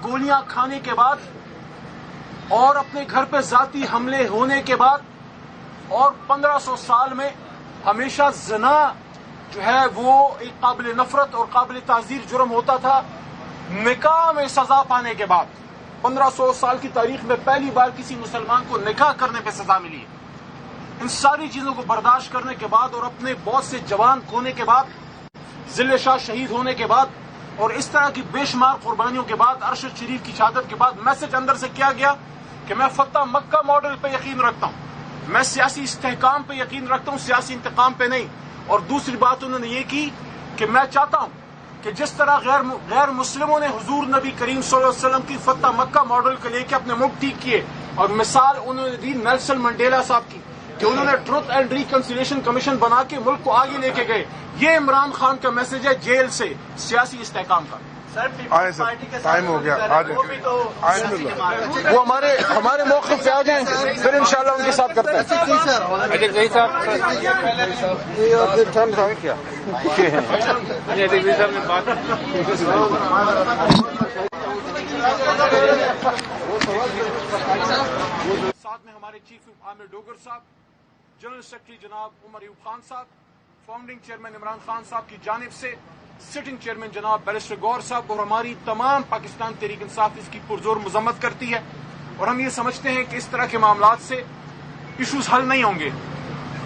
گولیاں کھانے کے بعد اور اپنے گھر پہ ذاتی حملے ہونے کے بعد اور 1500 سال میں ہمیشہ زنا جو ہے وہ ایک قابل نفرت اور قابل تعزیر جرم ہوتا تھا، نکاح میں سزا پانے کے بعد 1500 سال کی تاریخ میں پہلی بار کسی مسلمان کو نکاح کرنے پہ سزا ملی ہے۔ ان ساری چیزوں کو برداشت کرنے کے بعد اور اپنے بہت سے جوان کھونے کے بعد، ذل شاہ شہید ہونے کے بعد اور اس طرح کی بے شمار قربانیوں کے بعد، ارشد شریف کی شہادت کے بعد میسج اندر سے کیا گیا کہ میں فتح مکہ ماڈل پہ یقین رکھتا ہوں، میں سیاسی استحکام پہ یقین رکھتا ہوں، سیاسی انتقام پہ نہیں۔ اور دوسری بات انہوں نے یہ کی کہ میں چاہتا ہوں کہ جس طرح غیر مسلموں نے حضور نبی کریم صلی اللہ علیہ وسلم کی فتح مکہ ماڈل کو لے کے اپنے ملک ٹھیک کیے، اور مثال انہوں نے دی نیلسن منڈیلا صاحب کی کہ انہوں نے ٹروتھ اینڈ ریکنسیلیشن کمیشن بنا کے ملک کو آگے لے کے گئے۔ یہ عمران خان کا میسج ہے جیل سے سیاسی استحکام کا۔ آئے سر، ٹائم ہو گیا، آ جائیں۔ وہ ہمارے موقف سے آ جائیں، پھر انشاءاللہ ان کے ساتھ کرتے ہیں۔ ساتھ میں ہمارے چیف عامر ڈوگر صاحب، جنرل سیکرٹری جناب عمر ایوب خان صاحب، فاؤنڈنگ چیئرمین عمران خان صاحب کی جانب سے سٹنگ چیئرمین جناب بیرسٹر گور صاحب، اور ہماری تمام پاکستان تحریک انصاف اس کی پرزور مذمت کرتی ہے۔ اور ہم یہ سمجھتے ہیں کہ اس طرح کے معاملات سے ایشوز حل نہیں ہوں گے،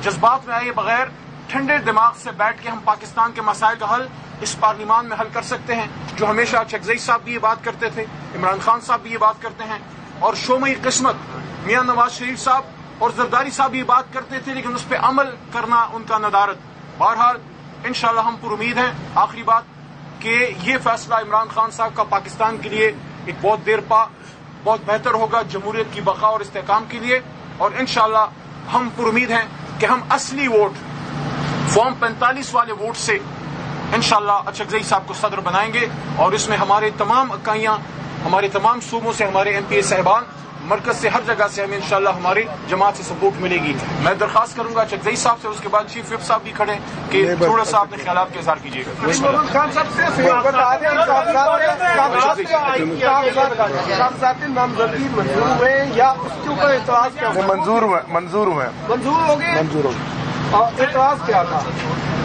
جذبات میں آئے بغیر ٹھنڈے دماغ سے بیٹھ کے ہم پاکستان کے مسائل کا حل اس پارلیمان میں حل کر سکتے ہیں، جو ہمیشہ چکزئی صاحب بھی یہ بات کرتے تھے، عمران خان صاحب بھی یہ بات کرتے ہیں، اور شومئی قسمت میاں نواز شریف صاحب اور زرداری صاحب یہ بات کرتے تھے، لیکن اس پہ عمل کرنا ان کا ندارت۔ بہرحال انشاءاللہ ہم پر امید ہیں، آخری بات، کہ یہ فیصلہ عمران خان صاحب کا پاکستان کے لیے ایک بہت دیر پا بہت بہتر ہوگا، جمہوریت کی بقا اور استحکام کے لیے۔ اور انشاءاللہ ہم پر امید ہیں کہ ہم اصلی ووٹ فارم 45 والے ووٹ سے انشاءاللہ اچکزئی صاحب کو صدر بنائیں گے، اور اس میں ہمارے تمام اکائیاں، ہمارے تمام صوبوں سے ہمارے ایم پی اے صاحبان، مرکز سے ہر جگہ سے ہمیں انشاءاللہ ہماری جماعت سے سپورٹ ملے گی۔ میں درخواست کروں گا چکزئی صاحب سے، اس کے بعد چیف وپ صاحب بھی کھڑے کہ تھوڑا سا اپنے خیالات کا اظہار کیجیے گا۔ منظور ہوئے، منظور ہو گئے۔ اعتراض کیا تھا؟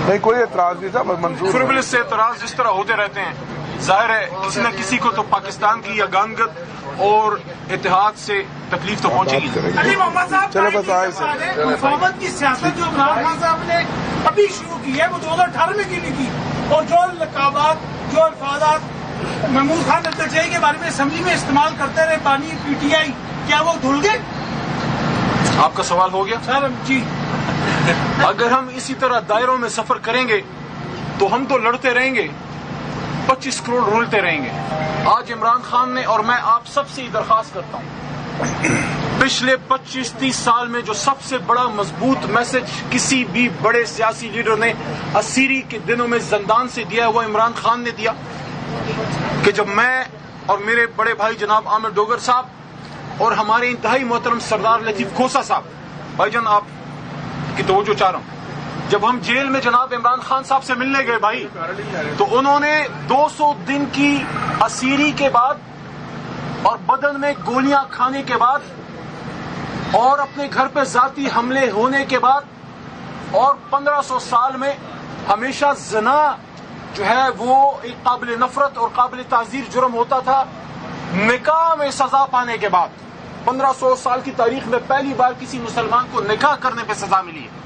نہیں، کوئی اعتراض نہیں تھا، بس منظور۔ فربلس سے اعتراض جس طرح ہوتے رہتے ہیں، ظاہر ہے کسی نہ کسی کو تو پاکستان کی یگانگت اور اتحاد سے تکلیف تو پہنچے گی۔ چلو بس آئے سر۔ مفاہمت کی سیاست جو عمران خان صاحب نے ابھی شروع کی ہے وہ 2018 میں کی نہیں تھی، اور جو لقابات، جو الفاظات محمود خان الدرجائی کے بارے میں اسمبلی میں استعمال کرتے رہے، بانی پی ٹی آئی، کیا وہ دھل گئے؟ آپ کا سوال ہو گیا سر جی، اگر ہم اسی طرح دائروں میں سفر کریں گے تو ہم تو لڑتے رہیں گے، 25 کروڑ رولتے رہیں گے۔ آج عمران خان نے، اور میں آپ سب سے درخواست کرتا ہوں، پچھلے 25-30 سال میں جو سب سے بڑا مضبوط میسج کسی بھی بڑے سیاسی لیڈر نے اسیری کے دنوں میں زندان سے دیا ہے، وہ عمران خان نے دیا، کہ جب میں اور میرے بڑے بھائی جناب عامر ڈوگر صاحب اور ہمارے انتہائی محترم سردار لطیف کھوسہ صاحب، بھائی جان آپ کی توجہ چاہ رہا ہوں، جب ہم جیل میں جناب عمران خان صاحب سے ملنے گئے بھائی، تو انہوں نے 200 دن کی اسیری کے بعد اور بدن میں گولیاں کھانے کے بعد اور اپنے گھر پہ ذاتی حملے ہونے کے بعد اور 1500 سال میں ہمیشہ زنا جو ہے وہ ایک قابل نفرت اور قابل تعزیر جرم ہوتا تھا، نکاح میں سزا پانے کے بعد 1500 سال کی تاریخ میں پہلی بار کسی مسلمان کو نکاح کرنے پہ سزا ملی ہے۔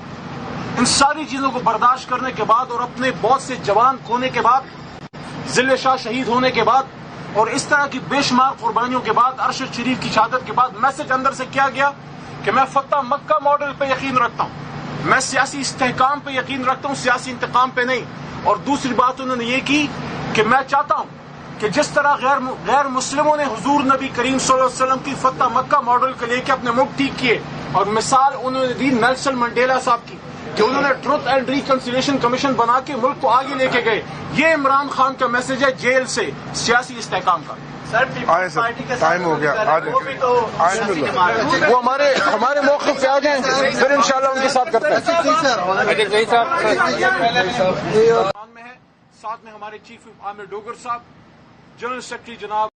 ان ساری چیزوں کو برداشت کرنے کے بعد اور اپنے بہت سے جوان کھونے کے بعد، ذل شاہ شہید ہونے کے بعد اور اس طرح کی بے شمار قربانیوں کے بعد، ارشد شریف کی شہادت کے بعد میسج اندر سے کیا گیا کہ میں فتح مکہ ماڈل پہ یقین رکھتا ہوں، میں سیاسی استحکام پہ یقین رکھتا ہوں، سیاسی انتقام پہ نہیں۔ اور دوسری بات انہوں نے یہ کی کہ میں چاہتا ہوں کہ جس طرح غیر مسلموں نے حضور نبی کریم صلی اللہ علیہ وسلم کی فتح مکہ ماڈل کو لے کے اپنے ملک ٹھیک کیے، اور مثال انہوں نے دی نیلسن منڈیلا صاحب کی کہ انہوں نے ٹروتھ اینڈ ریکنسیلیشن کمیشن بنا کے ملک کو آگے لے کے گئے۔ یہ عمران خان کا میسج ہے جیل سے سیاسی استحکام کا۔ آئے سر، ٹائم ہو گیا، آ جائیں۔ وہ ہمارے موقف سے آ جائیں، پھر انشاءاللہ ان کے ساتھ کرتے ہیں۔ ساتھ میں ہمارے چیف عامر ڈوگر صاحب، جنرل سیکرٹری جناب